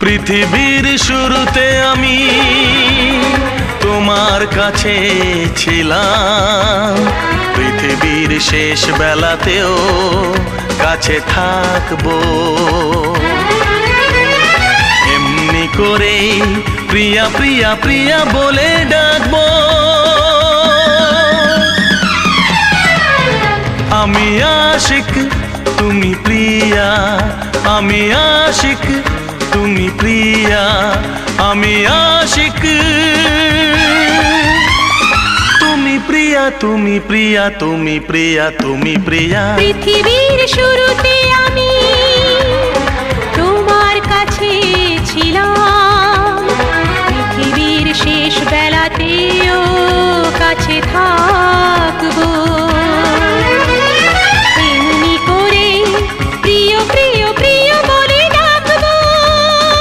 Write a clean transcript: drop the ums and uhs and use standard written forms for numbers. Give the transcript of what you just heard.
পৃথিবীর শুরুতে আমি তোমার কাছে ছিলাম, পৃথিবীর শেষ বেলাতেও কাছে থাকবো। এমনি করে প্রিয়া প্রিয়া প্রিয়া বলে ডাকবো। আমি আশিক তুমি প্রিয়া, আমি আশিক তুমি প্রিয়া, আমি আশিক তুমি প্রিয়া, তুমি প্রিয়া, তুমি প্রিয়া, তুমি প্রিয়া। পৃথিবীর শুরুতে আমি তোমার কাছে ছিলাম, পৃথিবীর শেষ বেলাতেও কাছে থাক।